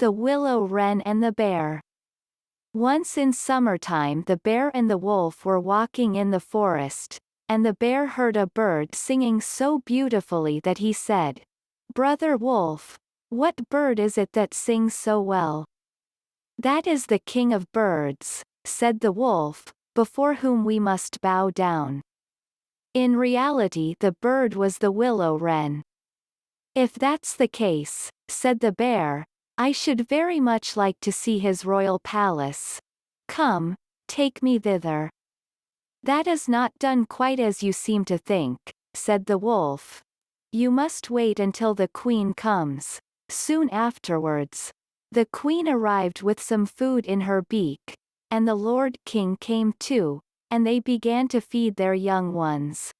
The Willow Wren and the Bear. Once in summertime the bear and the wolf were walking in the forest, and the bear heard a bird singing so beautifully that he said, "Brother Wolf, what bird is it that sings so well?" "That is the king of birds," said the wolf, "before whom we must bow down." In reality the bird was the willow wren. "If that's the case," said the bear, "I should very much like to see his royal palace. Come, take me thither." "That is not done quite as you seem to think," said the wolf. "You must wait until the queen comes." Soon afterwards, the queen arrived with some food in her beak, and the Lord King came too, and they began to feed their young ones.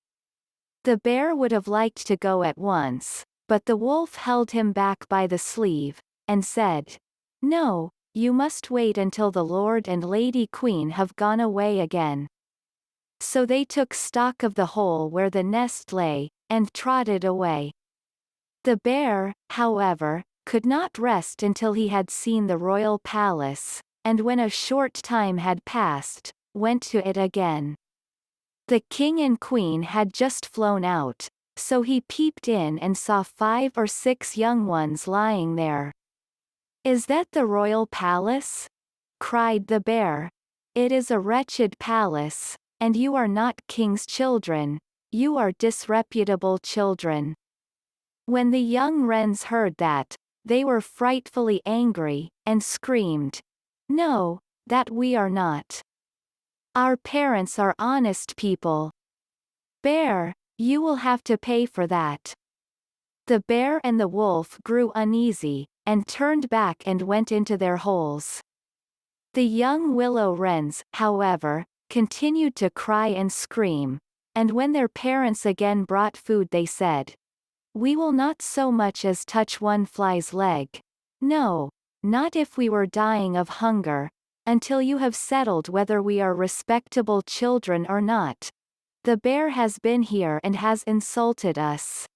The bear would have liked to go at once, but the wolf held him back by the sleeve, and said, "No, you must wait until the Lord and Lady Queen have gone away again." So they took stock of the hole where the nest lay, and trotted away. The bear, however, could not rest until he had seen the royal palace, and when a short time had passed, went to it again. The king and queen had just flown out, so he peeped in and saw 5 or 6 young ones lying there. "Is that the royal palace?" cried the bear. "It is a wretched palace, and you are not king's children, you are disreputable children." When the young wrens heard that, they were frightfully angry, and screamed, "No, that we are not. Our parents are honest people. Bear, you will have to pay for that." The bear and the wolf grew uneasy, and turned back and went into their holes. The young willow wrens, however, continued to cry and scream, and when their parents again brought food they said, "We will not so much as touch one fly's leg. No, not if we were dying of hunger, until you have settled whether we are respectable children or not. The bear has been here and has insulted us."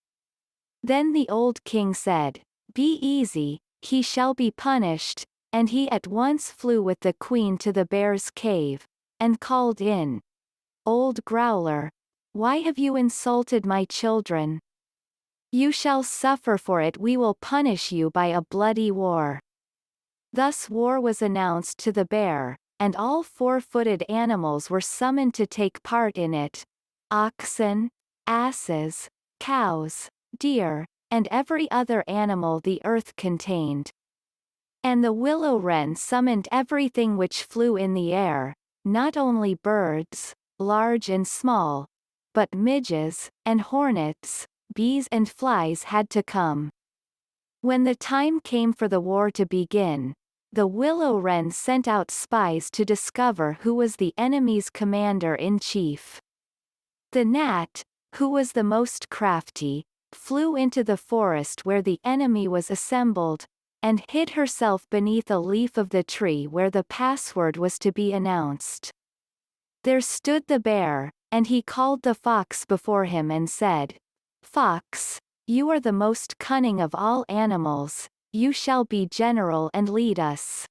Then the old king said, "Be easy, he shall be punished," and he at once flew with the queen to the bear's cave, and called in, "Old growler, why have you insulted my children? You shall suffer for it. We will punish you by a bloody war." Thus war was announced to the bear, and all 4-footed animals were summoned to take part in it: oxen, asses, cows, deer, and every other animal the earth contained. And the willow wren summoned everything which flew in the air, not only birds, large and small, but midges, and hornets, bees and flies had to come. When the time came for the war to begin, the willow wren sent out spies to discover who was the enemy's commander-in-chief. The gnat, who was the most crafty, flew into the forest where the enemy was assembled, and hid herself beneath a leaf of the tree where the password was to be announced. There stood the bear, and he called the fox before him and said, "Fox, you are the most cunning of all animals, you shall be general and lead us."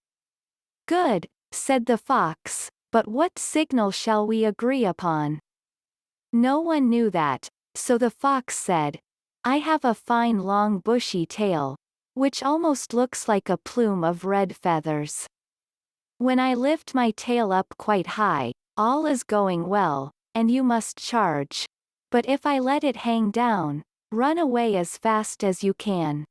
"Good," said the fox, "but what signal shall we agree upon?" No one knew that, so the fox said, "I have a fine long bushy tail, which almost looks like a plume of red feathers. When I lift my tail up quite high, all is going well, and you must charge. But if I let it hang down, run away as fast as you can."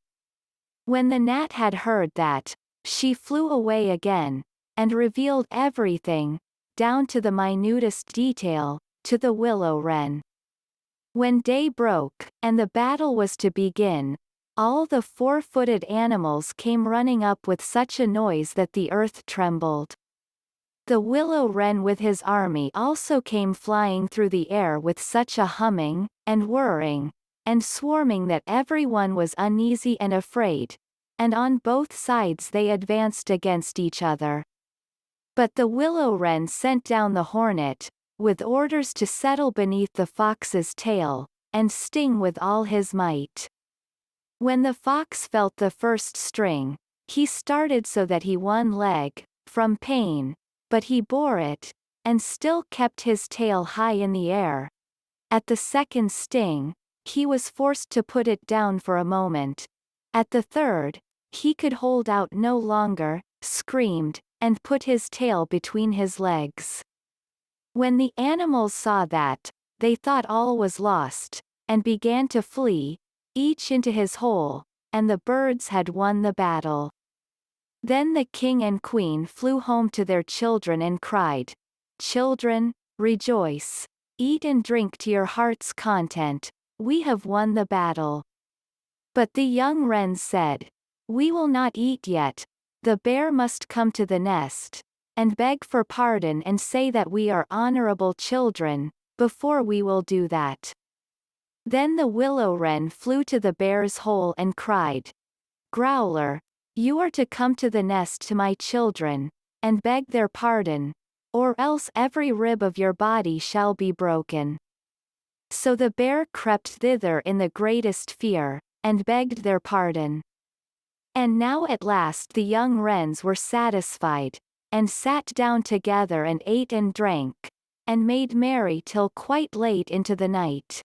When the gnat had heard that, she flew away again, and revealed everything, down to the minutest detail, to the willow wren. When day broke, and the battle was to begin, all the 4-footed animals came running up with such a noise that the earth trembled. The willow wren with his army also came flying through the air with such a humming, and whirring, and swarming that everyone was uneasy and afraid, and on both sides they advanced against each other. But the willow wren sent down the hornet, with orders to settle beneath the fox's tail, and sting with all his might. When the fox felt the first sting, He started so that he one leg, from pain, but he bore it, and still kept his tail high in the air. At the second sting, he was forced to put it down for a moment. At the third, he could hold out no longer, screamed, and put his tail between his legs. When the animals saw that, they thought all was lost, and began to flee, each into his hole, and the birds had won the battle. Then the king and queen flew home to their children and cried, "Children, rejoice, eat and drink to your heart's content, we have won the battle." But the young wrens said, "We will not eat yet, the bear must come to the nest, and beg for pardon and say that we are honorable children, before we will do that." Then the willow wren flew to the bear's hole and cried, "Growler, you are to come to the nest to my children, and beg their pardon, or else every rib of your body shall be broken." So the bear crept thither in the greatest fear, and begged their pardon. And now at last the young wrens were satisfied, and sat down together and ate and drank, and made merry till quite late into the night.